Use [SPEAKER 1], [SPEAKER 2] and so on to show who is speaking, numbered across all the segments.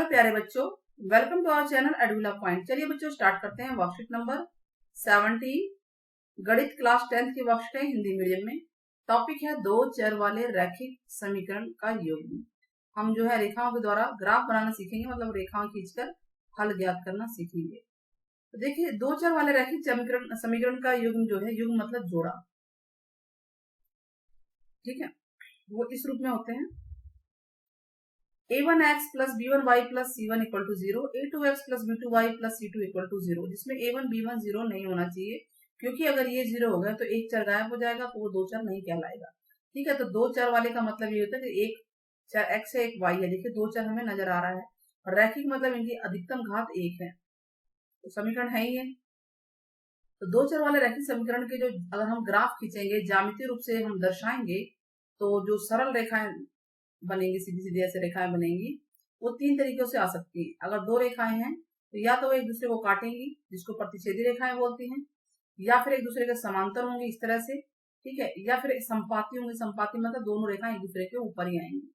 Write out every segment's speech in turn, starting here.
[SPEAKER 1] नमस्कार प्यारे बच्चों, welcome to our channel Edula point. चलिए बच्चों स्टार्ट करते हैं वर्कशीट नंबर 17 गणित क्लास 10th की वर्कशीट है हिंदी मीडियम में। टॉपिक है दो चर वाले रैखिक समीकरण का योग। हम जो है रेखाओं के द्वारा ग्राफ बनाना सीखेंगे, मतलब रेखाओं खींचकर हल ज्ञात करना सीखेंगे। तो देखिए दो चर वाले रैखिक समीकरण का युग्म जो है, युग्म मतलब जोड़ा, ठीक है, वो इस रूप में होते हैं a1x plus b1y plus c1 equal to 0, a2x plus b2y plus c2 equal to 0, जिसमें a1 b1 0 नहीं होना चाहिए, क्योंकि अगर ये 0 हो गया तो एक चर गायब हो जाएगा, तो वो दो चर नहीं कहलाएगा। ठीक है, तो दो चर वाले का मतलब ये होता है कि एक चर x है एक y है। देखिए दो चर हमें नजर आ रहा है, और रैखिक मतलब इनकी अधिकतम घात 1 है, तो समीकरण है ही है। तो दो चर वाले रैखिक समीकरण के जो अगर हम ग्राफ खींचेंगे, ज्यामितीय रूप से हम दर्शाएंगे, तो जो सरल रेखाएं बनेंगी, सीधी सीधी ऐसे रेखाएं बनेंगी, वो तीन तरीकों से आ सकती है। अगर दो रेखाएं हैं तो या तो वो एक दूसरे को काटेंगी, जिसको प्रतिच्छेदी रेखाएं बोलती हैं, या फिर एक दूसरे के समांतर होंगी इस तरह से, ठीक है, या फिर एक संपाती होंगी। संपाती मतलब दोनों रेखाएं एक दूसरे के ऊपर ही आएंगी।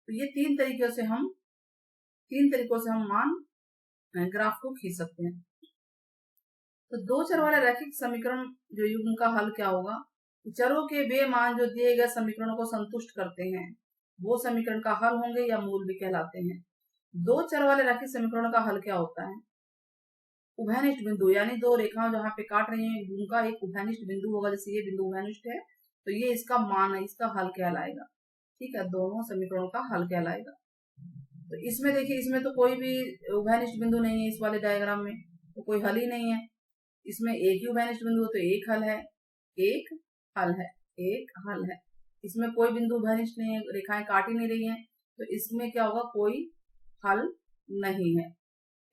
[SPEAKER 1] तो ये तीन तरीकों से हम मान ग्राफ को खींच सकते हैं। तो दो चर वाले रैखिक समीकरण जो युग्म का हल क्या होगा, चरों के वे मान जो दिए गए समीकरणों को संतुष्ट करते हैं वो समीकरण का हल होंगे या मूल भी कहलाते हैं। दो चर वाले रैखिक समीकरणों का हल क्या होता है? उभयनिष्ठ बिंदु, यानी दो रेखाएं जहां पे काट रही हैं उनका एक उभयनिष्ठ बिंदु होगा। जैसे ये बिंदु उभयनिष्ठ है तो ये इसका मान है, इसका हल कहलाएगा। ठीक है, दोनों समीकरणों का हल कहलाएगा। तो इसमें देखिए, इसमें तो कोई भी उभयनिष्ठ बिंदु नहीं है, इस वाले डायग्राम में तो कोई हल ही नहीं है। इसमें एक ही उभयनिष्ठ बिंदु हो तो एक हल है, एक हल है, एक हल है। इसमें कोई बिंदु उभयनिष्ठ नहीं है, रेखाएं काट ही नहीं रही हैं, तो इसमें क्या होगा, कोई हल नहीं है।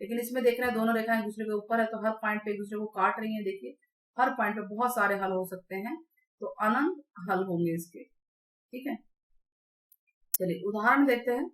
[SPEAKER 1] लेकिन इसमें देख रहे हैं दोनों रेखाएं एक दूसरे के ऊपर है, तो हर पॉइंट पे एक दूसरे को काट रही हैं। देखिए हर पॉइंट पे बहुत सारे हल हो सकते हैं, तो अनंत हल होंगे इसके। ठीक है, चलिए उदाहरण देखते हैं।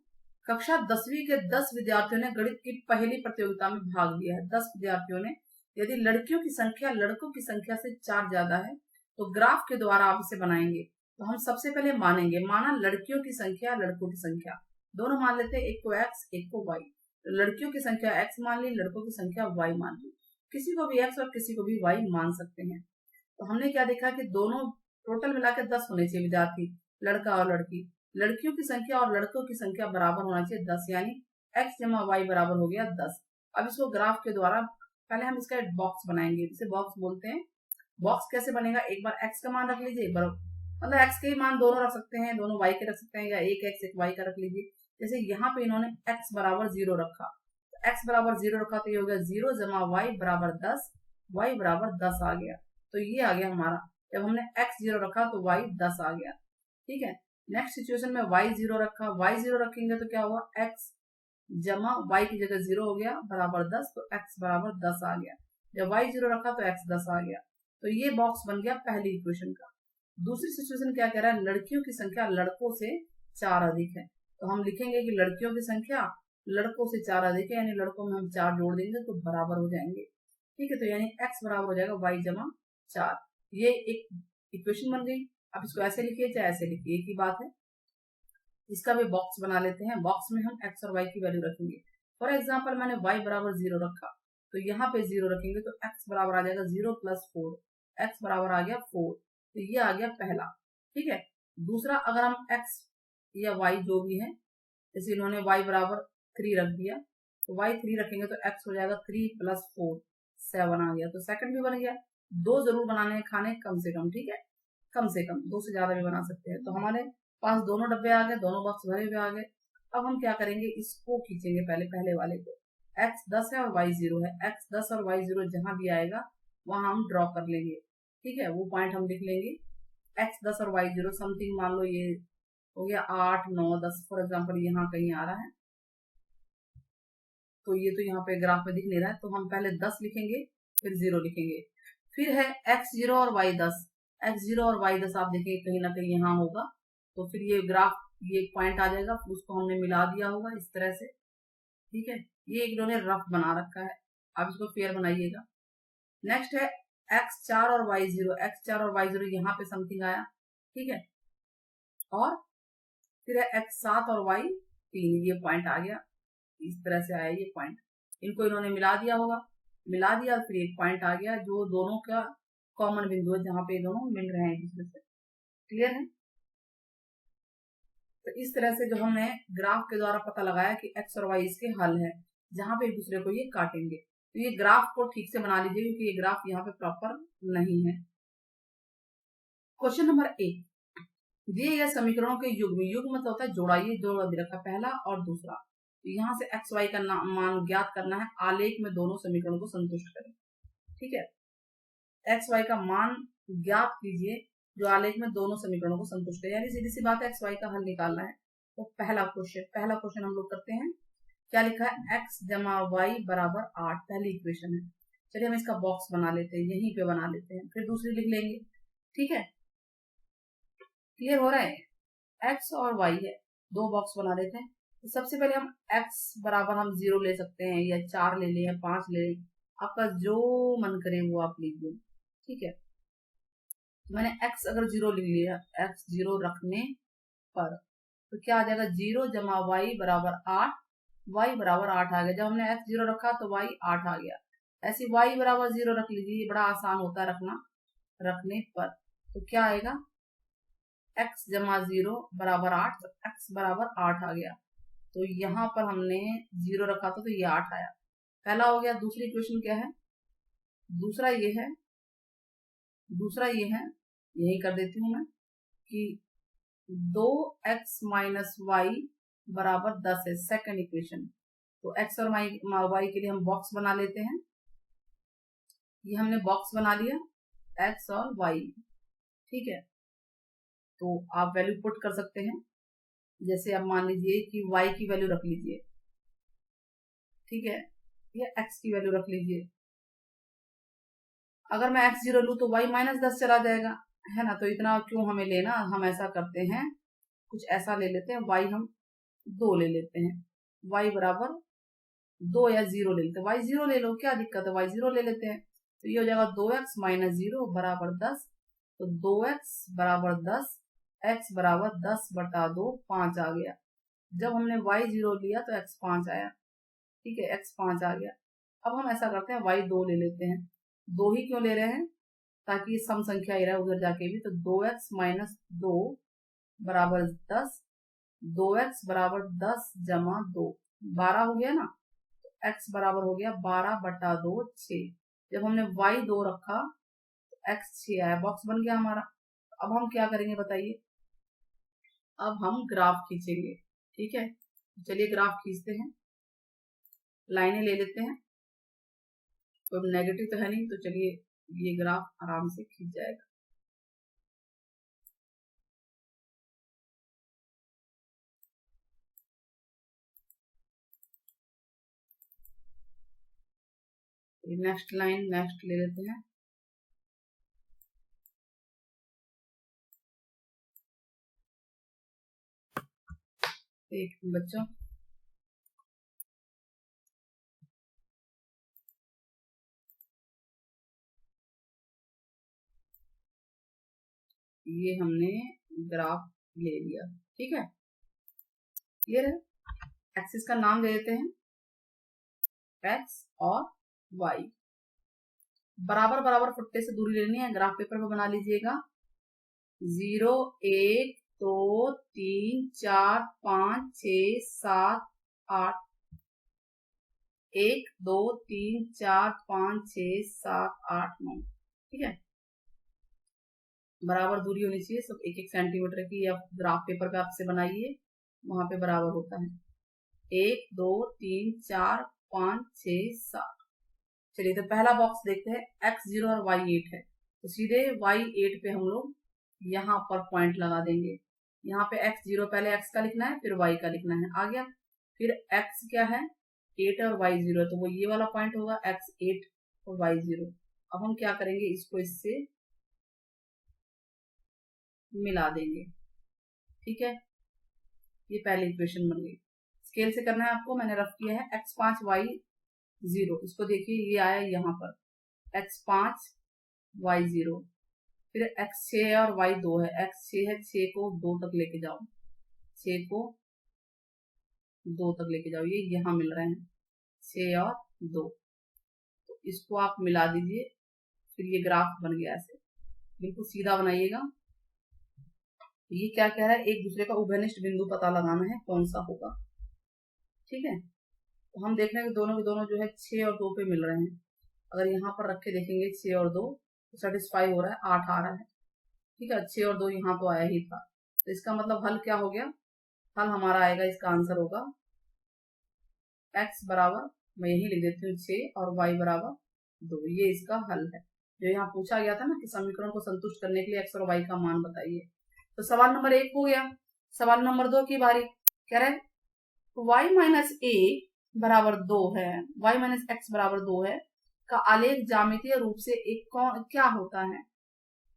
[SPEAKER 1] कक्षा 10वीं के 10 विद्यार्थियों ने गणित की पहली प्रतियोगिता में भाग लिया है। 10 विद्यार्थियों ने, यदि लड़कियों की संख्या लड़कों की संख्या से 4 ज्यादा है तो ग्राफ के द्वारा आप इसे बनाएंगे। तो हम सबसे पहले मानेंगे, माना लड़कियों की संख्या लड़कों की संख्या, दोनों मान लेते हैं, एक को x एक को y। तो लड़कियों की संख्या x मान ली, लड़कों की संख्या y मान ली। किसी को भी x और किसी को भी y मान सकते हैं। तो हमने क्या देखा कि दोनों टोटल मिलाकर 10 होने चाहिए विद्यार्थी, लड़का और लड़की। लड़कियों की संख्या और लड़कों की संख्या बराबर होना चाहिए 10, यानी x जमा y बराबर हो गया 10। अब इसको ग्राफ के द्वारा पहले हम इसका एक बॉक्स बनाएंगे, इसे बॉक्स बोलते हैं। बॉक्स कैसे बनेगा, एक बार x का मान रख लीजिए, एक बार मतलब x के मान दोनों रख सकते हैं, दोनों y के रख सकते हैं, या एक x एक y का रख लीजिए। जैसे यहाँ पे इन्होंने x बराबर 0 रखा, तो x बराबर 0 रखा तो ये हो गया 0 जमा y बराबर 10, y बराबर 10 आ गया। तो ये आ गया हमारा, जब हमने x 0 रखा तो y 10 आ गया। ठीक है, नेक्स्ट सिचुएशन में y 0 रखा, y 0 रखेंगे तो क्या हुआ, x जमा y की जगह 0 हो गया बराबर 10, तो x बराबर 10 आ गया। जब y 0 रखा तो x 10 आ गया। तो ये बॉक्स बन गया पहली इक्वेशन का। दूसरी सिचुएशन क्या कह रहा है, लड़कियों की संख्या लड़कों से 4 अधिक है। तो हम लिखेंगे कि लड़कियों की संख्या लड़कों से 4 अधिक है, यानी लड़कों में हम 4 जोड़ देंगे तो बराबर हो जाएंगे। ठीक है, तो यानी x बराबर हो जाएगा y जमा 4। ये एक इक्वेशन बन गई। अब इसको ऐसे लिखिए चाहे ऐसे लिखिए, एक ही बात है। इसका भी बॉक्स बना लेते हैं। बॉक्स में हम x और y की वैल्यू रखेंगे। फॉर एग्जाम्पल मैंने y बराबर 0 रखा, तो यहाँ पे 0 रखेंगे तो x बराबर आ जाएगा 0 प्लस 4, x बराबर आ गया 4। तो ये आ गया पहला। ठीक है, दूसरा अगर हम x या y जो भी है, जैसे इन्होंने y बराबर 3 रख दिया, तो y 3 रखेंगे तो x हो जाएगा 3 प्लस 4 7 आ गया। तो सेकंड भी बन गया। दो जरूर बनाने हैं खाने कम से कम, ठीक है, कम से कम, दो से ज्यादा भी बना सकते हैं। तो हमारे पास दोनों डब्बे आ गए, दोनों बॉक्स भरे हुए आ गए। अब हम क्या करेंगे, इसको खींचेंगे पहले वाले को। x 10 है और y 0 है, x 10 और y 0 जहां भी आएगा वहां हम ड्रॉ कर लेंगे। ठीक है, वो पॉइंट हम लिख लेंगे। x 10 और y 0 समथिंग, मान लो ये हो गया 8 9 10 फॉर एग्जाम्पल, यहाँ कहीं आ रहा है, तो ये तो यहाँ पे ग्राफ में दिख नहीं रहा है, तो हम पहले 10 लिखेंगे फिर 0 लिखेंगे। फिर है x 0 और y 10, x 0 और y 10 आप देखेंगे कहीं ना कहीं यहाँ होगा, तो फिर ये ग्राफ, ये एक पॉइंट आ जाएगा, फिर उसको हमने मिला दिया होगा इस तरह से। ठीक है, ये एक इन्होंने रफ बना रखा है, आप इसको फेयर बनाइएगा। नेक्स्ट है x 4 और y 0, x 4 और y 0 यहाँ पे समथिंग आया। ठीक है, और फिर है x 7 और y 3, ये पॉइंट आ गया। इस तरह से आया ये पॉइंट। इनको इन्होंने मिला दिया होगा, मिला दिया फिर एक पॉइंट आ गया जो दोनों का कॉमन बिंदु है, जहां पे ये दोनों मिल रहे हैं एक दूसरे से। क्लियर है? तो इस तरह से जो हमने ग्राफ के द्वारा पता लगाया कि एक्स और वाई इसके हल है, जहां पे एक दूसरे को ये काटेंगे। तो ये ग्राफ को ठीक से बना लीजिए क्योंकि ये ग्राफ यहाँ पे प्रॉपर नहीं है। क्वेश्चन नंबर 1, दिए गए समीकरणों के युग्म, युग्म मतलब होता है जोड़ा, ये जोड़ा दे रखा पहला और दूसरा। तो यहाँ से एक्स वाई का मान ज्ञात करना है, आलेख में दोनों समीकरणों को संतुष्ट करें। ठीक है, एक्स वाई का मान ज्ञात कीजिए जो आलेख में दोनों समीकरणों को संतुष्ट है, यानी सीधी सी बात है एक्स वाई का हल निकालना है। तो पहला क्वेश्चन हम लोग करते हैं। क्या लिखा है? एक्स जमा वाई बराबर 8, पहली इक्वेशन है। चलिए हम इसका बॉक्स बना लेते हैं, यहीं पे बना लेते हैं, फिर दूसरी लिख लेंगे। ठीक है, क्लियर हो रहा है? एक्स और वाई है, दो बॉक्स बना लेते हैं। तो सबसे पहले हम एक्स बराबर हम 0 ले सकते हैं, या 4 ले लें, या 5 ले लें, आपका जो मन करे वो आप लिख दो। ठीक है, मैंने x अगर 0 लिख लिया, x 0 रखने पर तो क्या आ जाएगा? 0 जमा वाई बराबर 8, y बराबर 8 आ गया। जब हमने x 0 रखा तो y 8 आ गया। ऐसे y बराबर 0 रख लीजिए, ये बड़ा आसान होता है रखना, रखने पर तो क्या आएगा? x जमा 0 बराबर 8, तो x बराबर 8 आ गया। तो यहाँ पर हमने 0 रखा था तो ये 8 आया, पहला हो गया। दूसरी इक्वेशन क्या है? दूसरा ये है, यही कर देती हूँ मैं कि 2x माइनस वाई बराबर 10 है, सेकंड इक्वेशन। तो x और y के लिए हम बॉक्स बना लेते हैं। ये हमने बॉक्स बना लिया x और y। ठीक है, तो आप वैल्यू पुट कर सकते हैं। जैसे आप मान लीजिए कि y की वैल्यू रख लीजिए, ठीक है, या x की वैल्यू रख लीजिए। अगर मैं x 0 लूं तो y माइनस 10 चला जाएगा, है ना? तो इतना क्यों हमें लेना, हम ऐसा करते हैं, कुछ ऐसा ले लेते हैं, y हम 2 ले लेते हैं, y बराबर 2 या 0 ले लेते हैं। y 0 ले लो, क्या दिक्कत है, y 0 ले लेते हैं। तो ये हो जाएगा 2x माइनस 0 बराबर 10। तो 2x बराबर 10, x बराबर 10 बटा 2, 5 आ गया। जब हमने y 0 लिया तो x 5 आया। ठीक है, x 5 आ गया। अब हम ऐसा करते हैं, y 2 ले लेते हैं। 2 ही क्यों ले रहे हैं? ताकि सम संख्या ही रहे उधर जाके भी। तो 2x माइनस 2 बराबर 10, 2x बराबर 10 जमा 2, 12 हो गया ना। तो x बराबर हो गया 12 बटा 2, 6। जब हमने y 2 रखा तो x 6 आया, बॉक्स बन गया हमारा। अब हम क्या करेंगे बताइए? अब हम ग्राफ खींचेंगे। ठीक है, चलिए ग्राफ खींचते हैं, लाइनें ले लेते हैं। तो नेगेटिव तो है नहीं, तो चलिए ये ग्राफ आराम से खींच जाएगा। नेक्स्ट लाइन नेक्स्ट ले लेते हैं। एक बच्चों, ये हमने ग्राफ ले लिया। ठीक है, क्लियर है? एक्सिस का नाम दे देते हैं एक्स और वाई। बराबर बराबर फुट्टे से दूरी लेनी है, ग्राफ पेपर पे बना लीजिएगा। 0 1 2 3 4 5 6 7 8, 1 2 3 4 5 6 7 8 9। ठीक है, बराबर दूरी होनी चाहिए सब, 1 सेंटीमीटर की। या ग्राफ पेपर पे आपसे बनाइए, वहां पे बराबर होता है। 1 2 3 4 5 6 7। चलिए तो पहला बॉक्स देखते हैं, x 0 और y 8 है, तो सीधे y 8 पे हम लोग यहाँ पर पॉइंट लगा देंगे। यहाँ पे x 0 पहले x का लिखना है, फिर y का लिखना है, आ गया। फिर x क्या है? 8 और y 0, तो वो ये वाला पॉइंट होगा, x 8 और y 0। अब हम क्या करेंगे, इसको इससे मिला देंगे। ठीक है, ये पहली इक्वेशन बन गई। स्केल से करना है आपको, मैंने रफ किया है x 5 y 0। इसको देखिए, ये आया यहाँ पर x 5 y 0। फिर x 6 और y 2 है, x 6 है, 6 को 2 तक लेके जाओ, 6 को 2 तक लेके जाओ, ये यहाँ मिल रहे हैं 6 और 2, तो इसको आप मिला दीजिए, फिर ये ग्राफ बन गया ऐसे, बिल्कुल सीधा बनाइएगा। ये क्या कह रहा है, एक दूसरे का उभयनिष्ठ बिंदु पता लगाना है, कौन सा होगा। ठीक है, तो हम देख रहे हैं कि दोनों के दोनों जो है 6 और 2 पे मिल रहे हैं। अगर यहाँ पर रख के देखेंगे 6 और 2 तो सेटिस्फाई हो रहा है, 8 आ रहा है। ठीक है, 6 और 2 यहाँ तो आया ही था, तो इसका मतलब हल क्या हो गया, हल हमारा आएगा, इसका आंसर होगा x बराबर, मैं यही लिख देती हूँ 6 और y बराबर 2, ये इसका हल है। जो यहाँ पूछा गया था ना कि समीकरण को संतुष्ट करने के लिए x और y का मान बताइए। तो सवाल नंबर 1 हो गया। सवाल नंबर 2 की बारी, कह रहे y माइनस a बराबर 2 है, y माइनस x बराबर 2 है का आलेख ज्यामितीय रूप से एक क्या होता है,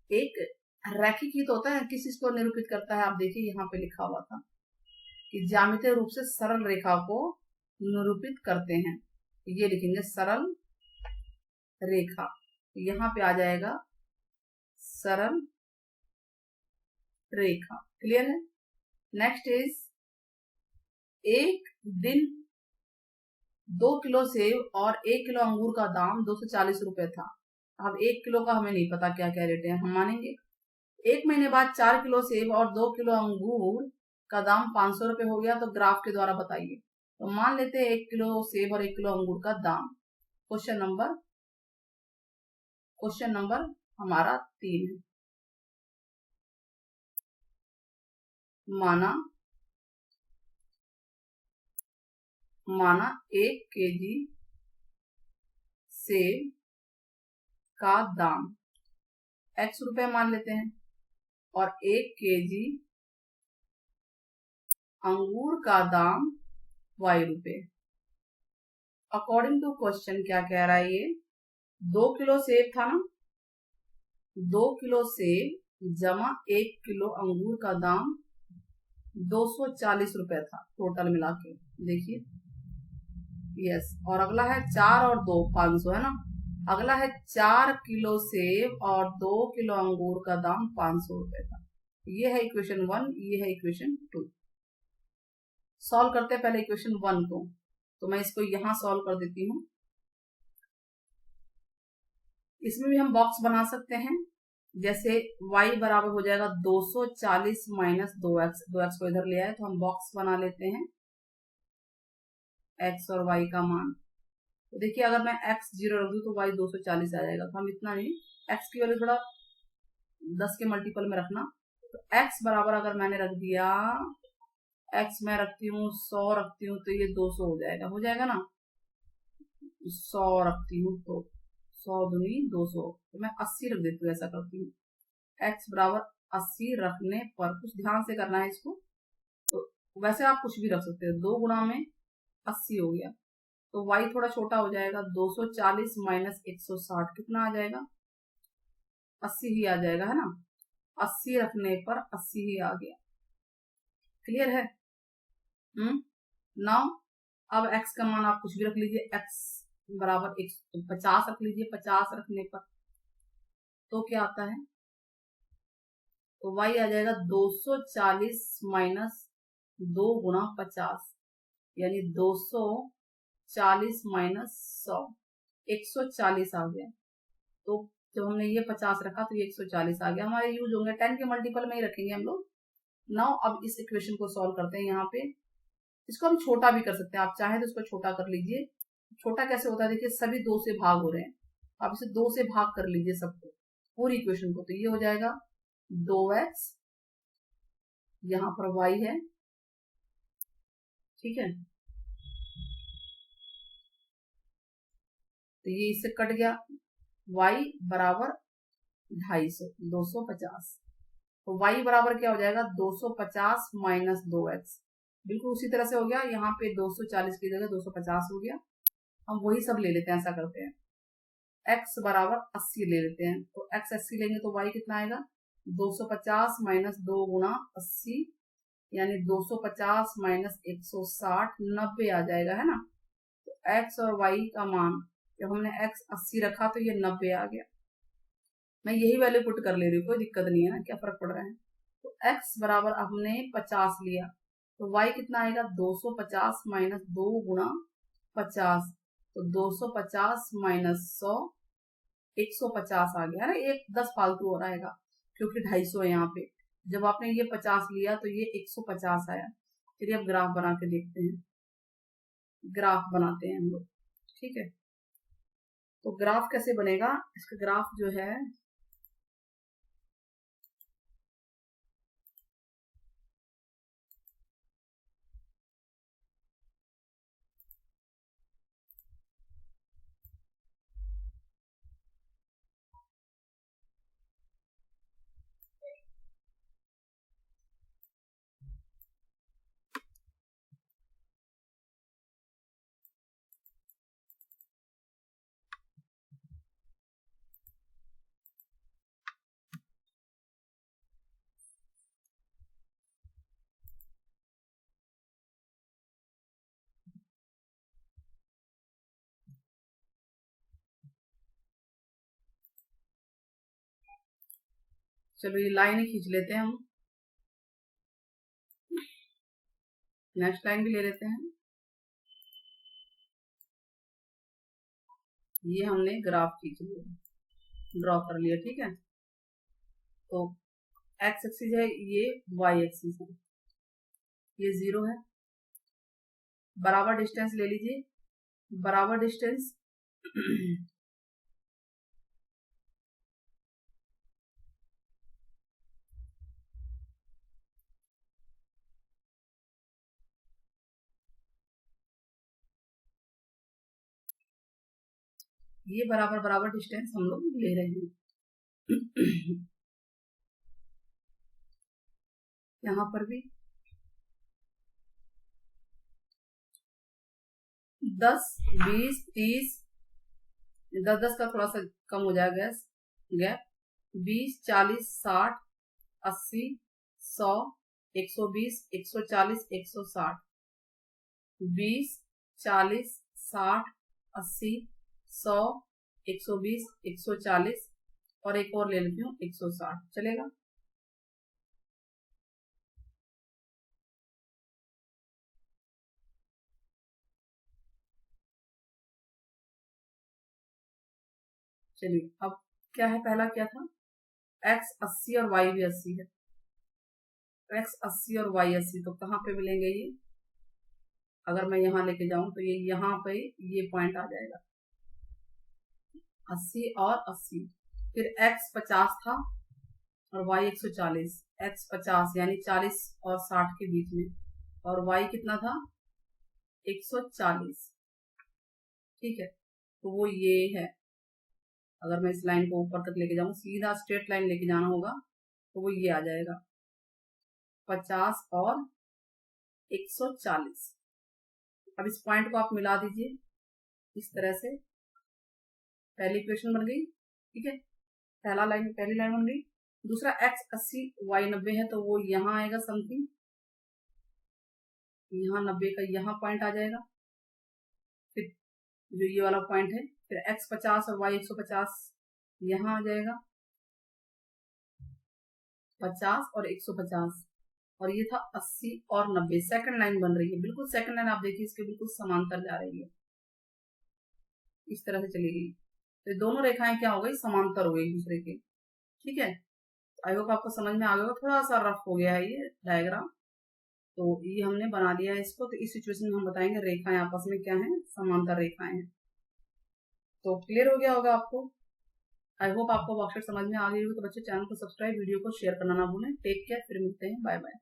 [SPEAKER 1] एक रैखिक ही तो होता है, किस चीज को निरूपित करता है। आप देखिए यहाँ पे लिखा हुआ था कि ज्यामितीय रूप से सरल रेखा को निरूपित करते हैं, ये लिखेंगे सरल रेखा, यहाँ पे आ जाएगा सरल रेखा। क्लियर है। नेक्स्ट इज, एक दिन 2 किलो सेब और 1 किलो अंगूर का दाम 240 रुपए था। अब 1 किलो का हमें नहीं पता क्या क्या रेट है, हम मानेंगे। 1 महीने बाद 4 किलो सेब और 2 किलो अंगूर का दाम 500 रुपए हो गया, तो ग्राफ के द्वारा बताइए। तो मान लेते हैं 1 किलो सेब और 1 किलो अंगूर का दाम। क्वेश्चन नंबर हमारा 3 है। माना 1 केजी सेब का दाम x रुपए मान लेते हैं और 1 केजी अंगूर का दाम y रुपए। अकॉर्डिंग टू क्वेश्चन क्या कह रहा है, ये 2 किलो सेब था ना, 2 किलो सेब जमा 1 किलो अंगूर का दाम 240 रुपए था टोटल मिला के, देखिए। यस, और अगला है 4 और 2 500 है ना। अगला है 4 किलो सेब और 2 किलो अंगूर का दाम 500 रुपए था। ये है इक्वेशन 1, ये है इक्वेशन 2। सॉल्व करते हैं पहले इक्वेशन 1 को, तो मैं इसको यहां सॉल्व कर देती हूँ। इसमें भी हम बॉक्स बना सकते हैं, जैसे y बराबर हो जाएगा 240 माइनस 2x, 2x को इधर ले आए तो हम बॉक्स बना लेते हैं x और y का मान। तो देखिए अगर मैं x 0 रख दूं तो y 240 आ जाएगा, तो हम इतना नहीं, x की वैल्यू थोड़ा 10 के मल्टीपल में रखना। तो x बराबर अगर मैंने रख दिया, x मैं रखती हूँ 100 रखती हूँ तो ये 200 हो जाएगा ना। 100 रखती हूँ तो 100 दूनी 200, तो मैं 80 रख देती हूँ, ऐसा करती हूँ। x बराबर 80 रखने पर, कुछ ध्यान से करना है इसको, तो वैसे आप कुछ भी रख सकते हो, 2 गुणा में 80 हो गया, तो y थोड़ा छोटा हो जाएगा, 240 माइनस 160 कितना आ जाएगा, 80 ही आ जाएगा, है ना। 80 रखने पर 80 ही आ गया। क्लियर है। नाउ अब x का मान आप कुछ भी रख लीजिए, x बराबर 50 रख लीजिए। 50 रखने पर तो क्या आता है, तो y आ जाएगा 240 माइनस 2 गुणा 50, यानी 240 माइनस 100, 140 आ गया। तो जब हमने ये 50 रखा तो ये 140 आ गया, हमारे यूज होंगे 10 के मल्टीपल में ही रखेंगे हम लोग। नाउ अब इस इक्वेशन को सॉल्व करते हैं। यहाँ पे इसको हम छोटा भी कर सकते हैं, आप चाहे तो इसको छोटा कर लीजिए। छोटा कैसे होता है, देखिए सभी 2 से भाग हो रहे हैं, आप इसे 2 से भाग कर लीजिए सबको, पूरी इक्वेशन को, तो ये हो जाएगा 2x, यहाँ पर y है, ठीक है। तो ये इससे कट गया, y बराबर 250, 250, तो y बराबर क्या हो जाएगा, 250 माइनस 2x, बिल्कुल उसी तरह से हो गया। यहाँ पे 240 की जगह 250 हो गया। हम वही सब ले लेते हैं, ऐसा करते हैं, x बराबर 80 ले लेते हैं, तो x 80 लेंगे तो y कितना आएगा, 250 माइनस 2 गुणा 80, यानी 250 माइनस 160, 90 आ जाएगा, है ना। तो x और y का मान, जब हमने x 80 रखा तो ये 90 आ गया। मैं यही वैल्यू पुट कर ले रही हूँ, कोई दिक्कत नहीं है ना, क्या फर्क पड़ रहा है। तो x बराबर हमने 50 लिया, तो y कितना आएगा 250 माइनस 2 गुणा 50, तो 250 माइनस 100 150 आ गया ना। एक 10 फालतू हो रहेगा क्योंकि 250 है यहाँ पे। जब आपने ये 50 लिया तो ये 150 आया। चलिए अब ग्राफ बना के देखते हैं, ग्राफ बनाते हैं हम लोग। ठीक है, तो ग्राफ कैसे बनेगा, इसका ग्राफ जो है चलो ये लाइन ही खींच लेते हैं हम, नेक्स्ट लाइन भी ले लेते हैं। ये हमने ग्राफ खींच लिया, ड्रॉ कर लिया। ठीक है, तो एक्स एक्सिस है, ये वाई एक्सिस है, ये 0 है। बराबर डिस्टेंस ले लीजिए, बराबर डिस्टेंस ये बराबर बराबर डिस्टेंस हम लोग ले रहे हैं। यहाँ पर भी 10 20 30, 10 का थोड़ा सा कम हो जाएगा गैप, 20 40 60 80 100 120 140 160, 20 40 60 80 100 120 140 और एक और ले लेती हूँ 160, चलेगा। चलिए अब क्या है, पहला क्या था, x 80 और y भी 80 है, x 80 और y 80, तो कहाँ पे मिलेंगे ये, अगर मैं यहाँ लेके जाऊं तो ये यहाँ पे ये पॉइंट आ जाएगा 80 और 80। फिर x 50 था और y 140, x 50 यानी 40 और 60 के बीच में, और y कितना था 140। ठीक है, तो वो ये है। अगर मैं इस लाइन को ऊपर तक लेके जाऊं, सीधा स्ट्रेट लाइन लेके जाना होगा, तो वो ये आ जाएगा 50 और 140। अब इस पॉइंट को आप मिला दीजिए इस तरह से, पहली इक्वेशन बन गई। ठीक है, पहली लाइन बन गई। दूसरा x 80 y 90 है, तो वो यहाँ आएगा समथिंग, यहाँ 90 का यहाँ पॉइंट आ जाएगा। फिर जो ये वाला पॉइंट है, फिर x 50 और y 150 यहाँ आ जाएगा, 50 और 150, और ये था 80 और 90। सेकंड लाइन बन रही है, बिल्कुल सेकंड लाइन आप देखिए, इसके बिल्कुल समांतर जा रही है, इस तरह से चली गई। तो दोनों रेखाएं क्या हो गई, समांतर हो गई एक दूसरे के। ठीक है, आई होप आपको समझ में आ गया होगा। थोड़ा सा रफ हो गया है ये डायग्राम, तो ये हमने बना दिया है इसको। तो इस सिचुएशन में हम बताएंगे रेखाएं आपस में क्या है, समांतर रेखाएं हैं। तो क्लियर हो गया होगा आपको। आई होप आपको वर्कशीट समझ में आ गई होगी। तो बच्चे चैनल को सब्सक्राइब, वीडियो को शेयर करना ना भूलें। टेक केयर, फिर मिलते हैं, बाय बाय।